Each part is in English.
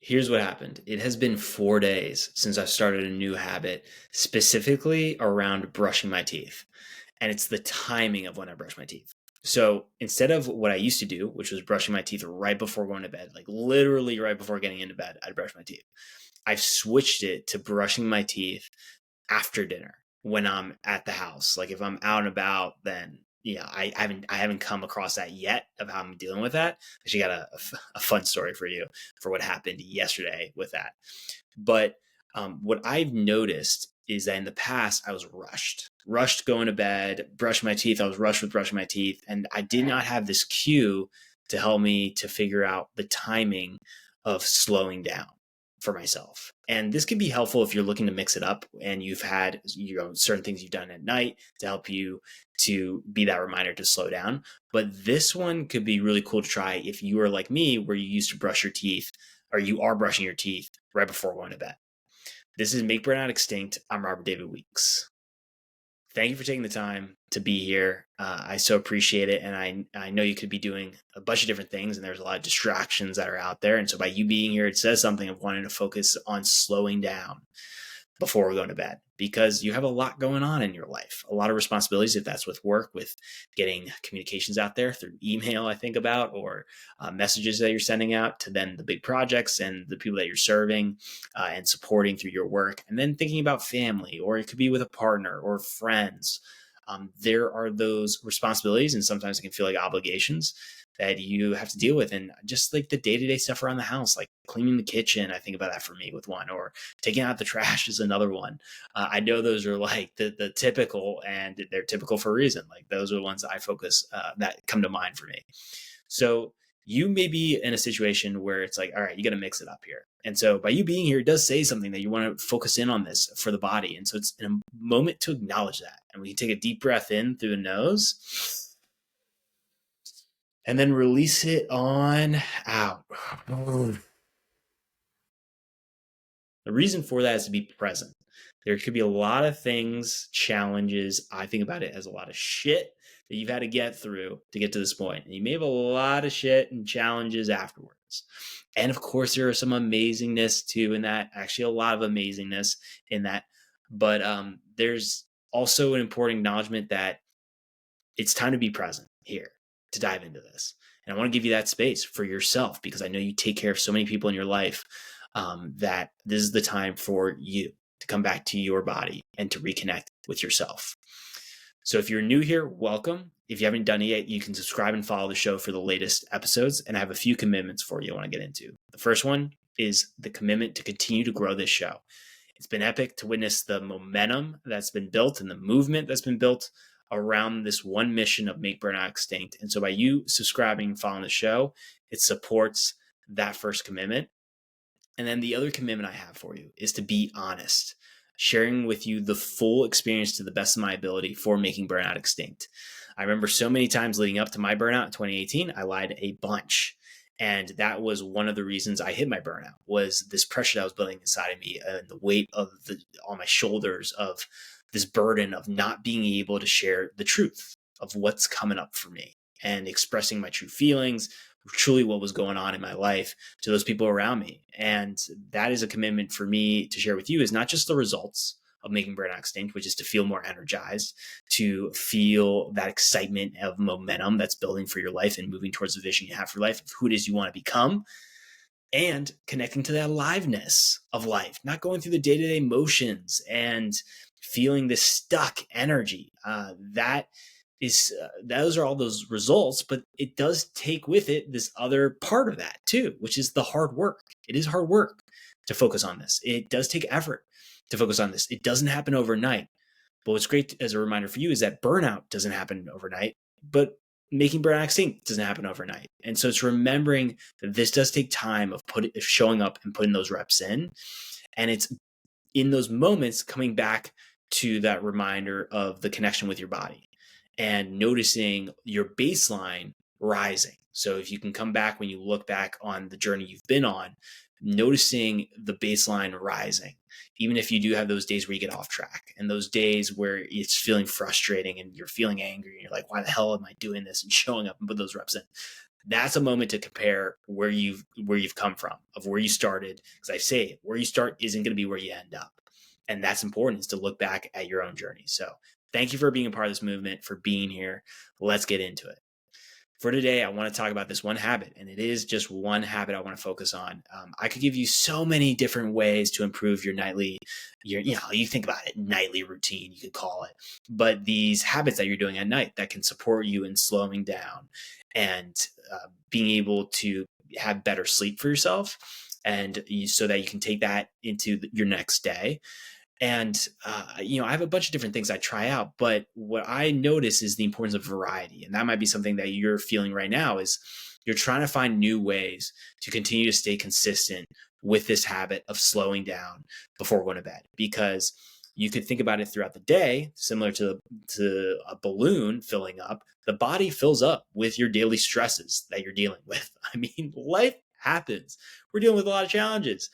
Here's what happened. It has been 4 days since I've started a new habit, specifically around brushing my teeth. And it's the timing of when I brush my teeth. So instead of what I used to do, which was brushing my teeth right before going to bed, like literally right before getting into bed, I'd brush my teeth. I've switched it to brushing my teeth after dinner when I'm at the house. Like if I'm out and about, then I haven't come across that yet of how I'm dealing with that. I actually got a fun story for you for what happened yesterday with that. But what I've noticed is that in the past I was rushed going to bed, brush my teeth. I was rushed with brushing my teeth, and I did not have this cue to help me to figure out the timing of slowing down for myself. And this can be helpful if you're looking to mix it up and you've had certain things you've done at night to help you to be that reminder to slow down. But this one could be really cool to try if you are like me, where you used to brush your teeth or you are brushing your teeth right before going to bed. This is Make Burnout Extinct. I'm Robert David Weeks. Thank you for taking the time to be here. I so appreciate it. And I know you could be doing a bunch of different things, and there's a lot of distractions that are out there. And so by you being here, it says something of wanting to focus on slowing down before we go to bed, because you have a lot going on in your life, a lot of responsibilities, if that's with work, with getting communications out there through email, I think about, or messages that you're sending out to then the big projects and the people that you're serving and supporting through your work, and then thinking about family, or it could be with a partner or friends. There are those responsibilities, and sometimes it can feel like obligations that you have to deal with. And just like the day-to-day stuff around the house, like cleaning the kitchen, I think about that for me with one, or taking out the trash is another one. I know those are like the typical, and they're typical for a reason. Like those are the ones that I focus that come to mind for me. So you may be in a situation where it's like, all right, you got to mix it up here. And so by you being here, it does say something that you want to focus in on this for the body. And so it's in a moment to acknowledge that. And we can take a deep breath in through the nose and then release it on out. The reason for that is to be present. There could be a lot of things, challenges. I think about it as a lot of shit that you've had to get through to get to this point. And you may have a lot of shit and challenges afterwards. And of course, there are some amazingness too in that, actually, a lot of amazingness in that. But there's also an important acknowledgement that it's time to be present here to dive into this. And I want to give you that space for yourself, because I know you take care of so many people in your life, that this is the time for you to come back to your body and to reconnect with yourself. So if you're new here, welcome. If you haven't done it yet, you can subscribe and follow the show for the latest episodes. And I have a few commitments for you I want to get into. The first one is the commitment to continue to grow this show. It's been epic to witness the momentum that's been built and the movement that's been built around this one mission of Make Burnout Extinct. And so by you subscribing and following the show, it supports that first commitment. And then the other commitment I have for you is to be honest, sharing with you the full experience to the best of my ability for making burnout extinct. I remember so many times leading up to my burnout in 2018, I lied a bunch. And that was one of the reasons I hit my burnout, was this pressure that was building inside of me and the weight on my shoulders of this burden of not being able to share the truth of what's coming up for me and expressing my true feelings, truly what was going on in my life to those people around me. And that is a commitment for me to share with you, is not just the results of making burnout extinct, which is to feel more energized, to feel that excitement of momentum that's building for your life and moving towards the vision you have for life, of who it is you want to become, and connecting to that aliveness of life, not going through the day-to-day motions and feeling this stuck energy. Those are all those results, but it does take with it this other part of that too, which is the hard work. It is hard work to focus on this. It does take effort to focus on this. It doesn't happen overnight. But what's great as a reminder for you is that burnout doesn't happen overnight, but making burnout extinct doesn't happen overnight. And so it's remembering that this does take time of showing up and putting those reps in. And it's in those moments coming back to that reminder of the connection with your body and noticing your baseline rising. So if you can come back when you look back on the journey you've been on, noticing the baseline rising, even if you do have those days where you get off track and those days where it's feeling frustrating and you're feeling angry and you're like, why the hell am I doing this, and showing up and put those reps in. That's a moment to compare where you've come from, of where you started. Because I say where you start isn't going to be where you end up. And that's important, is to look back at your own journey. So thank you for being a part of this movement, for being here. Let's get into it. For today, I want to talk about this one habit, and it is just one habit I want to focus on. I could give you so many different ways to improve your nightly, you think about it, nightly routine, you could call it, but these habits that you're doing at night that can support you in slowing down and being able to have better sleep for yourself, and so that you can take that into your next day. And, I have a bunch of different things I try out, but what I notice is the importance of variety. And that might be something that you're feeling right now, is you're trying to find new ways to continue to stay consistent with this habit of slowing down before going to bed. Because you could think about it throughout the day, similar to a balloon filling up. The body fills up with your daily stresses that you're dealing with. I mean, life happens. We're dealing with a lot of challenges,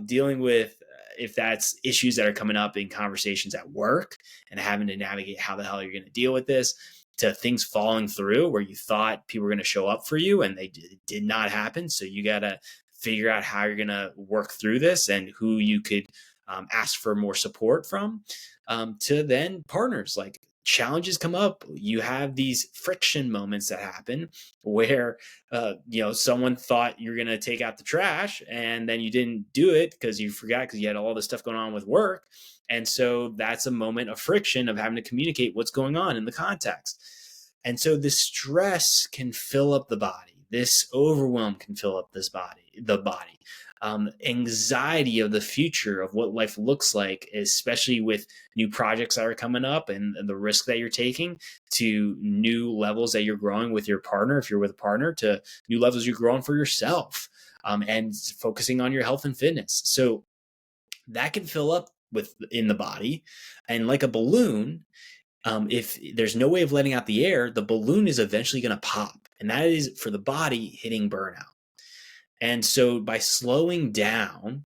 dealing with, if that's issues that are coming up in conversations at work and having to navigate how the hell you're going to deal with this, to things falling through where you thought people were going to show up for you and they did not happen. So you got to figure out how you're going to work through this and who you could ask for more support from, to then partners. Like, challenges come up, you have these friction moments that happen where someone thought you're going to take out the trash and then you didn't do it because you forgot, because you had all this stuff going on with work. And so that's a moment of friction, of having to communicate what's going on in the context. And so the stress can fill up the body, this overwhelm can fill up the body. Anxiety of the future, of what life looks like, especially with new projects that are coming up and the risk that you're taking, to new levels that you're growing with your partner, if you're with a partner, to new levels you're growing for yourself, and focusing on your health and fitness. So that can fill up in the body. And like a balloon, if there's no way of letting out the air, the balloon is eventually going to pop. And that is, for the body, hitting burnout. And so by slowing down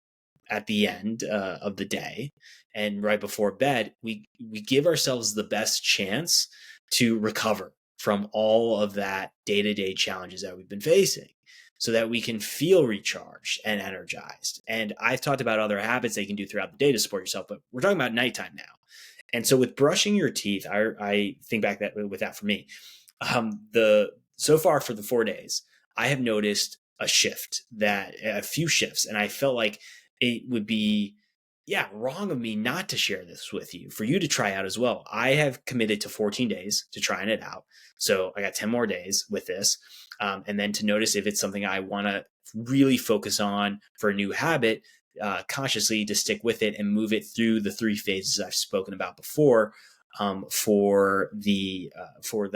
at the end of the day and right before bed, we give ourselves the best chance to recover from all of that day-to-day challenges that we've been facing, so that we can feel recharged and energized. And I've talked about other habits that you can do throughout the day to support yourself, but we're talking about nighttime now. And so with brushing your teeth, I think back with that for me, so far for the 4 days, I have noticed a few shifts. And I felt like it would be, wrong of me not to share this with you, for you to try out as well. I have committed to 14 days to trying it out. So I got 10 more days with this. And then to notice if it's something I want to really focus on for a new habit, consciously, to stick with it and move it through the 3 phases I've spoken about before, for the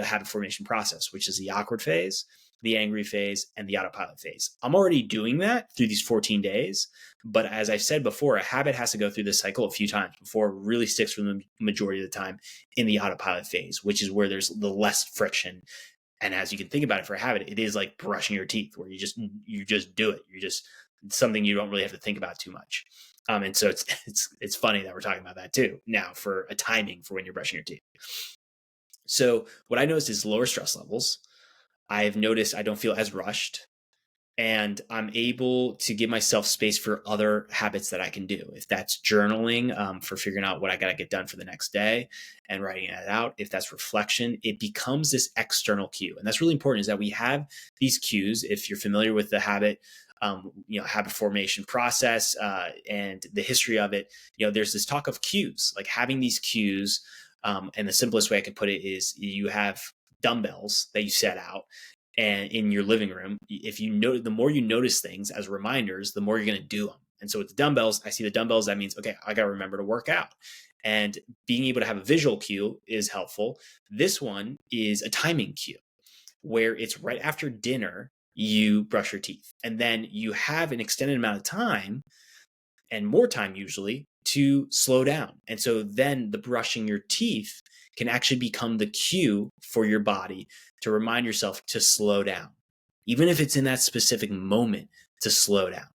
habit formation process, which is the awkward phase, the angry phase, and the autopilot phase. I'm already doing that through these 14 days. But as I've said before, a habit has to go through this cycle a few times before it really sticks for the majority of the time in the autopilot phase, which is where there's the less friction. And as you can think about it, for a habit, it is like brushing your teeth, where you just do it. It's something you don't really have to think about too much. And so it's funny that we're talking about that too now, for a timing for when you're brushing your teeth. So what I noticed is lower stress levels. I've noticed I don't feel as rushed, and I'm able to give myself space for other habits that I can do. If that's journaling, for figuring out what I got to get done for the next day and writing it out. If that's reflection, it becomes this external cue. And that's really important, is that we have these cues. If you're familiar with the habit formation process, and the history of it, there's this talk of cues, like having these cues. And the simplest way I could put it is, you have dumbbells that you set out and in your living room. If you know, the more you notice things as reminders, the more you're going to do them. And so with the dumbbells, I see the dumbbells, that means, okay, I got to remember to work out. And being able to have a visual cue is helpful. This one is a timing cue, where it's right after dinner, you brush your teeth, and then you have an extended amount of time, and more time usually, to slow down. And so then the brushing your teeth can actually become the cue for your body to remind yourself to slow down, even if it's in that specific moment, to slow down.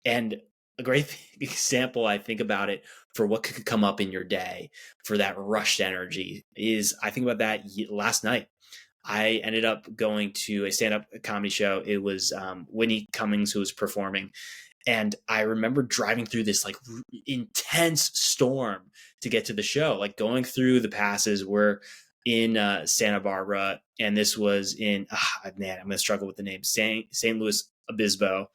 And a great example, I think about it, for what could come up in your day for that rushed energy is, I think about that last night. I ended up going to a stand-up comedy show. It was Whitney Cummings who was performing, and I remember driving through this like intense storm to get to the show, like going through the passes. We're in Santa Barbara, and this was in man, I'm gonna struggle with the name, St. Louis Obispo.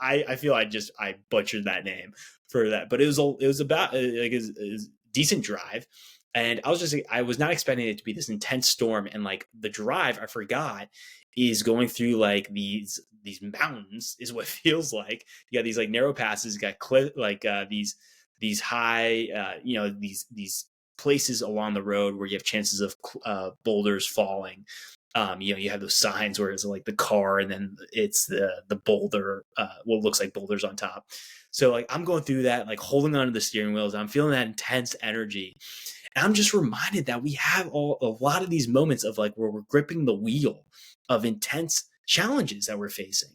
I feel I butchered that name for that, but it was about like a decent drive, and I was not expecting it to be this intense storm, and like the drive I forgot is going through like these mountains is what it feels like. You got these like narrow passes, you got these high these places along the road where you have chances of boulders falling. You have those signs where it's like the car and then it's the boulder, what looks like boulders on top. So like I'm going through that, like holding onto the steering wheels. I'm feeling that intense energy. And I'm just reminded that we have a lot of these moments of like where we're gripping the wheel of intense challenges that we're facing.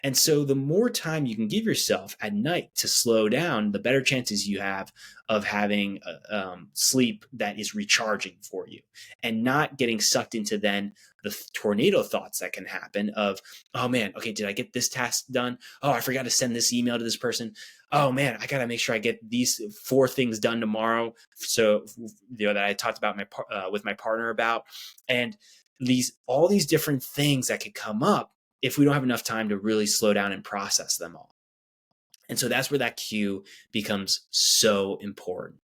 And so the more time you can give yourself at night to slow down, the better chances you have of having sleep that is recharging for you and not getting sucked into then the tornado thoughts that can happen of, oh man, okay, did I get this task done? Oh, I forgot to send this email to this person. Oh man, I got to make sure I get these 4 things done tomorrow. So, that I talked about with my partner about, and all these different things that could come up if we don't have enough time to really slow down and process them all. And so that's where that cue becomes so important,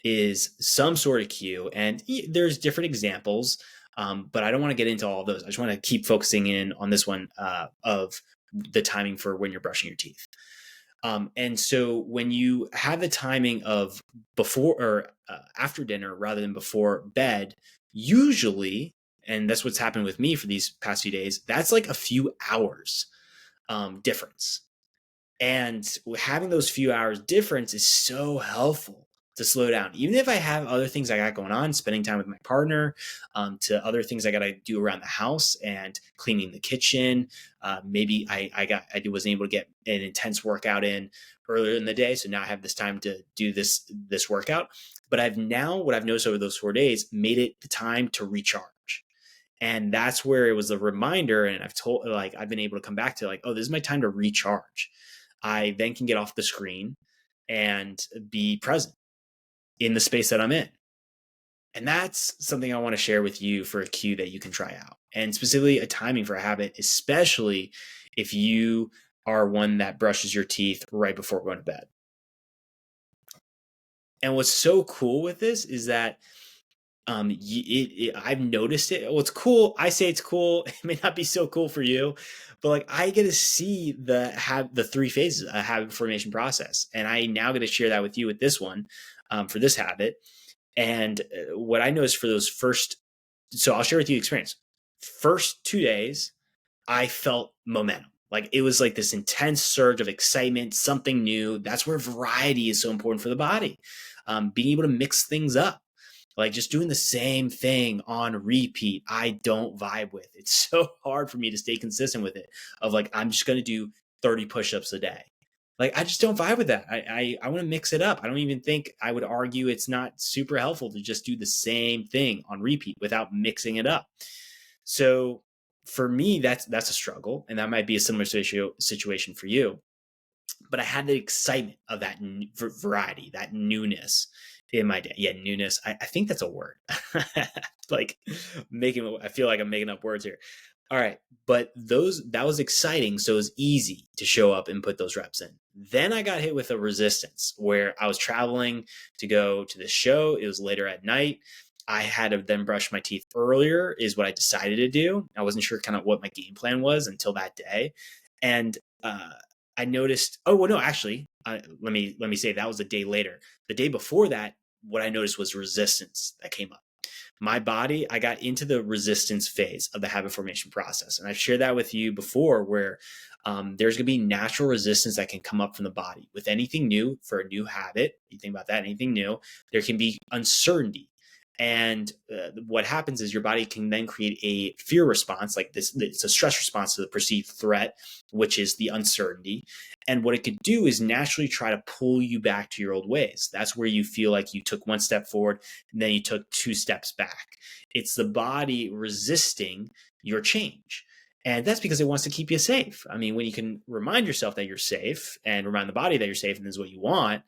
is some sort of cue. And there's different examples, but I don't want to get into all of those. I just want to keep focusing in on this one of the timing for when you're brushing your teeth. And so when you have the timing of before or after dinner rather than before bed, usually, and that's what's happened with me for these past few days, that's like a few hours difference. And having those few hours difference is so helpful to slow down. Even if I have other things I got going on, spending time with my partner, to other things I got to do around the house and cleaning the kitchen. Maybe I wasn't able to get an intense workout in earlier in the day, so now I have this time to do this workout. But what I've noticed over those 4 days made it the time to recharge. And that's where it was a reminder. And I've been able to come back to like, oh, this is my time to recharge. I then can get off the screen and be present in the space that I'm in. And that's something I want to share with you for a cue that you can try out, and specifically a timing for a habit, especially if you are one that brushes your teeth right before going to bed. And what's so cool with this is that I've noticed it. Well, it's cool. I say it's cool. It may not be so cool for you, but like I get to see the 3 phases of habit formation process, and I now get to share that with you with this one for this habit. And what I noticed for those so I'll share with you the experience. First 2 days, I felt momentum. Like it was like this intense surge of excitement, something new. That's where variety is so important for the body. Being able to mix things up. Like just doing the same thing on repeat, I don't vibe with. It's so hard for me to stay consistent with it. Of like, I'm just going to do 30 push-ups a day. Like, I just don't vibe with that. I want to mix it up. I don't even think I would argue it's not super helpful to just do the same thing on repeat without mixing it up. So for me, that's a struggle, and that might be a similar situation for you. But I had the excitement of that variety, that newness in my day. Yeah, newness. I think that's a word. Like I feel like I'm making up words here. All right. But that was exciting. So it was easy to show up and put those reps in. Then I got hit with a resistance where I was traveling to go to this show. It was later at night. I had to then brush my teeth earlier is what I decided to do. I wasn't sure kind of what my game plan was until that day. And, I noticed, oh, well, no, actually, let me say that was a day later. The day before that, what I noticed was resistance that came up. My body, I got into the resistance phase of the habit formation process. And I've shared that with you before where there's going to be natural resistance that can come up from the body. With anything new, for a new habit, you think about that, anything new, there can be uncertainty. And what happens is your body can then create a fear response, like this. It's a stress response to the perceived threat, which is the uncertainty. And what it could do is naturally try to pull you back to your old ways. That's where you feel like you took one step forward and then you took two steps back. It's the body resisting your change. And that's because it wants to keep you safe. I mean, when you can remind yourself that you're safe and remind the body that you're safe and this is what you want,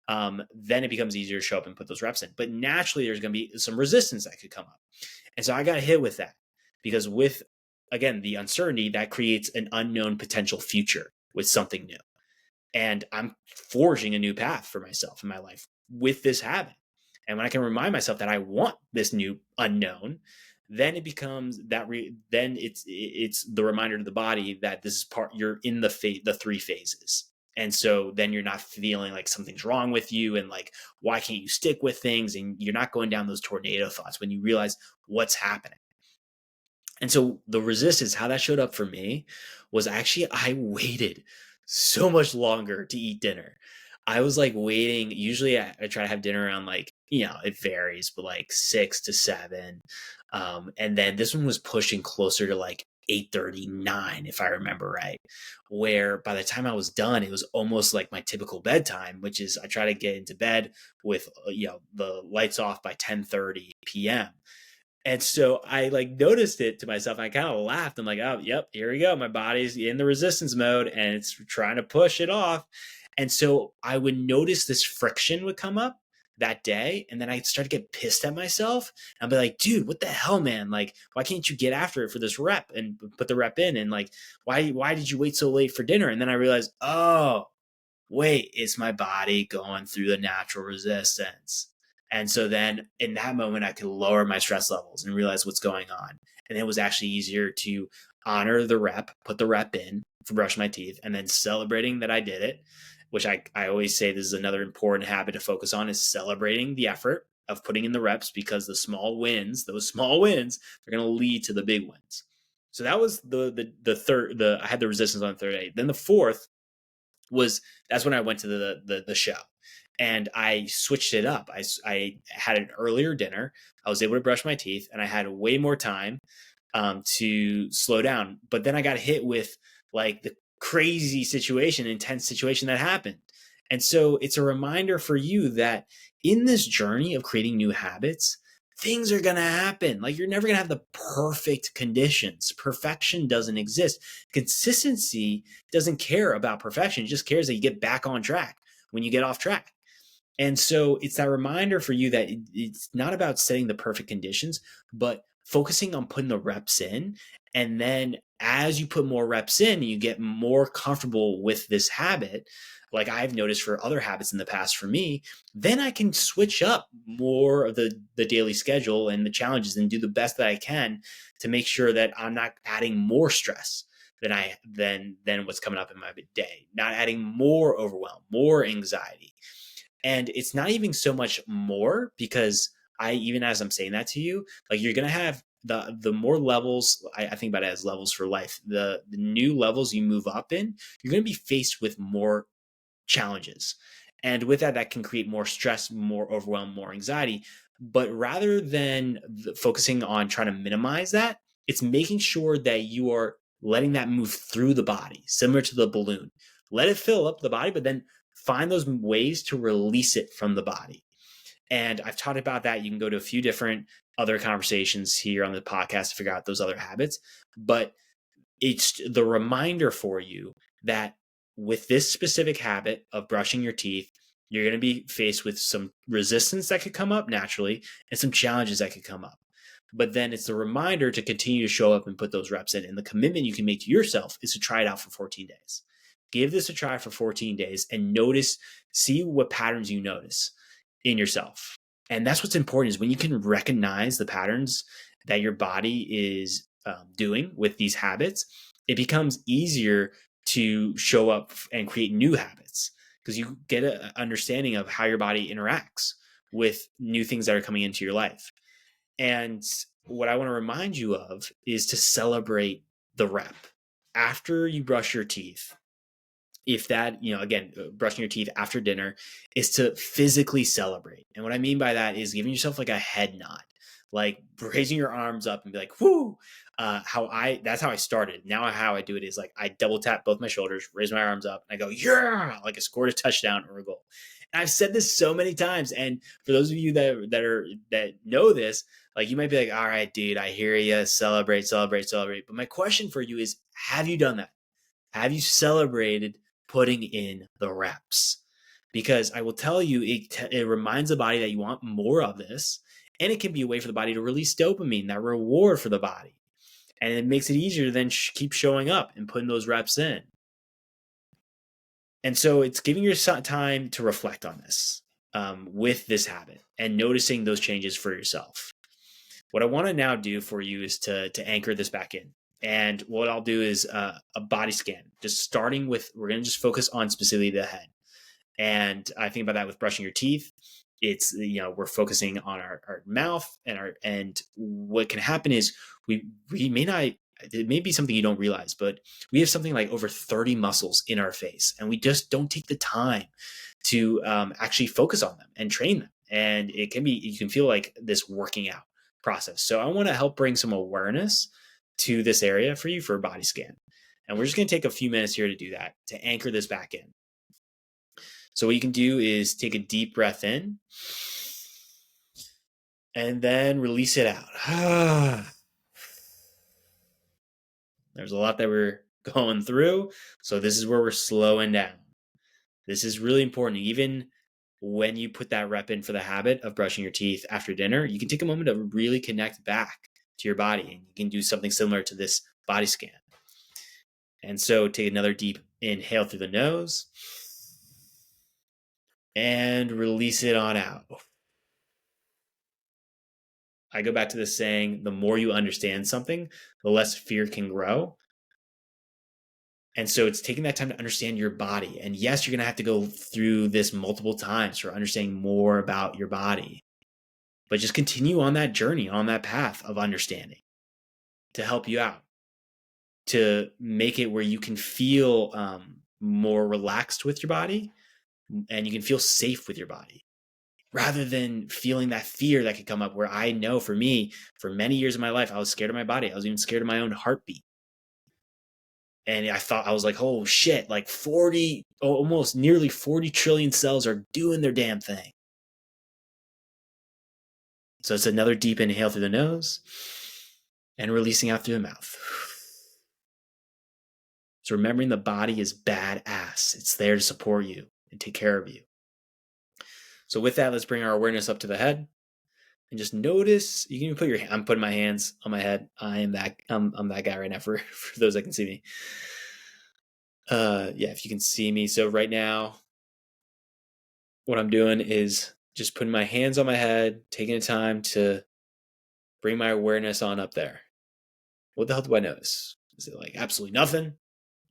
then it becomes easier to show up and put those reps in. But naturally, there's going to be some resistance that could come up. And so I got hit with that because with, again, the uncertainty, that creates an unknown potential future with something new. And I'm forging a new path for myself in my life with this habit. And when I can remind myself that I want this new unknown, then it becomes that. Then it's the reminder to the body that this is part. You're in the three phases, and so then you're not feeling like something's wrong with you, and like why can't you stick with things, and you're not going down those tornado thoughts when you realize what's happening. And so the resistance, how that showed up for me, was actually I waited so much longer to eat dinner. I was like waiting. Usually I try to have dinner around like, it varies, but like 6 to 7. And then this one was pushing closer to like 8:39, if I remember right, where by the time I was done, it was almost like my typical bedtime, which is I try to get into bed with, the lights off by 10:30 p.m. And so I like noticed it to myself. I kind of laughed. I'm like, oh, yep, here we go. My body's in the resistance mode and it's trying to push it off. And so I would notice this friction would come up that day. And then I'd start to get pissed at myself. And I'd be like, dude, what the hell, man? Like, why can't you get after it for this rep and put the rep in? And like, why did you wait so late for dinner? And then I realized, oh, wait, it's my body going through the natural resistance. And so then in that moment, I could lower my stress levels and realize what's going on. And it was actually easier to honor the rep, put the rep in for brushing my teeth, and then celebrating that I did it, which I always say this is another important habit to focus on, is celebrating the effort of putting in the reps, because those small wins, are going to lead to the big wins. So that was the third, I had the resistance on the third day. Then the fourth that's when I went to the show. And I switched it up. I had an earlier dinner. I was able to brush my teeth, and I had way more time to slow down. But then I got hit with like the crazy situation, intense situation that happened. And so it's a reminder for you that in this journey of creating new habits, things are going to happen. Like, you're never going to have the perfect conditions. Perfection doesn't exist. Consistency doesn't care about perfection. It just cares that you get back on track when you get off track. And so it's that reminder for you that it's not about setting the perfect conditions, but focusing on putting the reps in. And then as you put more reps in, you get more comfortable with this habit. Like I've noticed for other habits in the past for me, then I can switch up more of the daily schedule and the challenges and do the best that I can to make sure that I'm not adding more stress than what's coming up in my day, not adding more overwhelm, more anxiety. And it's not even so much more, because even as I'm saying that to you, like, you're going to have the more levels. I think about it as levels for life. The new levels you move up in, you're going to be faced with more challenges. And with that can create more stress, more overwhelm, more anxiety. But rather than focusing on trying to minimize that, it's making sure that you are letting that move through the body, similar to the balloon. Let it fill up the body, but then find those ways to release it from the body. And I've talked about that. You can go to a few different other conversations here on the podcast to figure out those other habits. But it's the reminder for you that with this specific habit of brushing your teeth, you're going to be faced with some resistance that could come up naturally and some challenges that could come up. But then it's the reminder to continue to show up and put those reps in. And the commitment you can make to yourself is to try it out for 14 days. Give this a try for 14 days and see what patterns you notice in yourself. And that's what's important, is when you can recognize the patterns that your body is doing with these habits, it becomes easier to show up and create new habits, because you get an understanding of how your body interacts with new things that are coming into your life. And what I want to remind you of is to celebrate the rep. After you brush your teeth, if that, again, brushing your teeth after dinner is to physically celebrate. And what I mean by that is giving yourself like a head nod, like raising your arms up and be like, whoo. That's how I started. Now how I do it is like I double tap both my shoulders, raise my arms up, and I go, yeah, like I scored a touchdown or a goal. And I've said this so many times. And for those of you that know this, like you might be like, all right, dude, I hear you. Celebrate, celebrate, celebrate. But my question for you is, have you done that? Have you celebrated putting in the reps? Because I will tell you, it reminds the body that you want more of this. And it can be a way for the body to release dopamine, that reward for the body. And it makes it easier to then keep showing up and putting those reps in. And so it's giving yourself time to reflect on this with this habit and noticing those changes for yourself. What I want to now do for you is to anchor this back in. And what I'll do is a body scan, just starting with, we're going to just focus on specifically the head. And I think about that with brushing your teeth. It's, we're focusing on our mouth and what can happen is we may not, it may be something you don't realize, but we have something like over 30 muscles in our face, and we just don't take the time to actually focus on them and train them. And you can feel like this working out process. So I want to help bring some awareness to this area for you for a body scan. And we're just going to take a few minutes here to do that, to anchor this back in. So what you can do is take a deep breath in and then release it out. There's a lot that we're going through. So this is where we're slowing down. This is really important. Even when you put that rep in for the habit of brushing your teeth after dinner, you can take a moment to really connect back to your body, and you can do something similar to this body scan. And so take another deep inhale through the nose and release it on out. I go back to this saying, the more you understand something, the less fear can grow. And so it's taking that time to understand your body. And yes, you're going to have to go through this multiple times for understanding more about your body. But just continue on that journey, on that path of understanding to help you out, to make it where you can feel more relaxed with your body and you can feel safe with your body, rather than feeling that fear that could come up. Where I know for me, for many years of my life, I was scared of my body. I was even scared of my own heartbeat. And I was like, oh shit, like almost nearly 40 trillion cells are doing their damn thing. So it's another deep inhale through the nose and releasing out through the mouth. So remembering the body is badass. It's there to support you and take care of you. So with that, let's bring our awareness up to the head and just notice. You can even put I'm putting my hands on my head. I'm that guy right now for those that can see me. If you can see me. So right now, what I'm doing is just putting my hands on my head, taking the time to bring my awareness on up there. What the hell do I notice? Is it like absolutely nothing?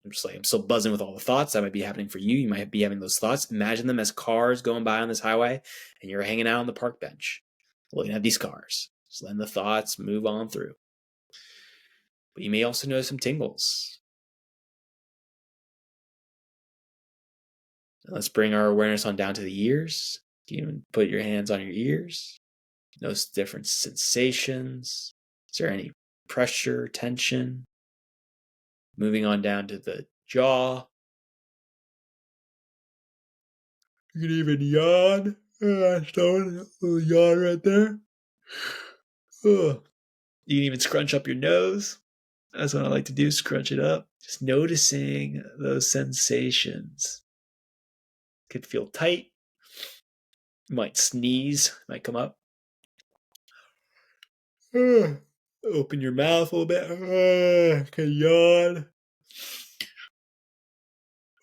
I'm still buzzing with all the thoughts that might be happening for you. You might be having those thoughts. Imagine them as cars going by on this highway, and you're hanging out on the park bench, looking at these cars. Just letting the thoughts move on through. But you may also notice some tingles. Now let's bring our awareness on down to the ears. You can even put your hands on your ears. Notice different sensations. Is there any pressure, tension? Moving on down to the jaw. You can even yawn. A little yawn right there. You can even scrunch up your nose. That's what I like to do, scrunch it up. Just noticing those sensations. Could feel tight. You might sneeze, might come up. Open your mouth a little bit. Can yawn.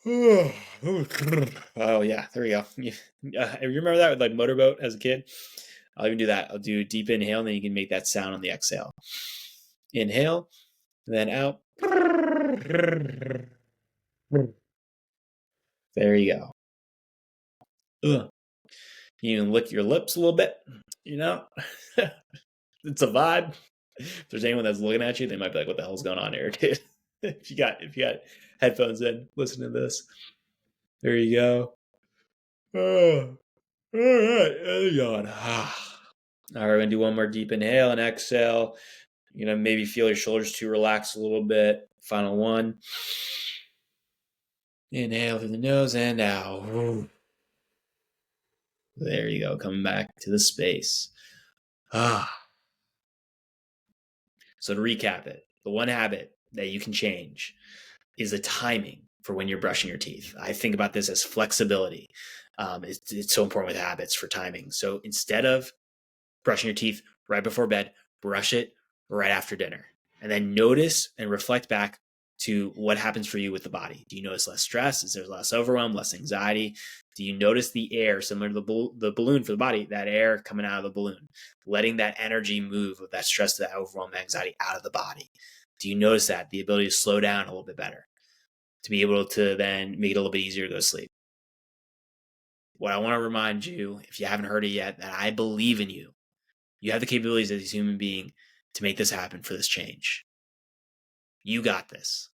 Oh yeah, there we go. You remember that with like motorboat as a kid? I'll even do that. I'll do a deep inhale, and then you can make that sound on the exhale. Inhale, and then out. There you go. You can lick your lips a little bit, It's a vibe. If there's anyone that's looking at you, they might be like, what the hell's going on here, dude? if you got headphones in, listen to this. There you go. Oh, all right. And yawn. All right, we're gonna do one more deep inhale and exhale. You're gonna maybe feel your shoulders to relax a little bit. Final one. Inhale through the nose and out. There you go. Coming back to the space. So to recap it, the one habit that you can change is the timing for when you're brushing your teeth. I think about this as flexibility. It's so important with habits for timing. So instead of brushing your teeth right before bed, brush it right after dinner. And then notice and reflect back to what happens for you with the body. Do you notice less stress? Is there less overwhelm, less anxiety? Do you notice the air, similar to the balloon for the body, that air coming out of the balloon, letting that energy move of that stress, that overwhelm, anxiety out of the body? Do you notice that? The ability to slow down a little bit better, to be able to then make it a little bit easier to go to sleep. What I want to remind you, if you haven't heard it yet, that I believe in you. You have the capabilities as a human being to make this happen, for this change. You got this.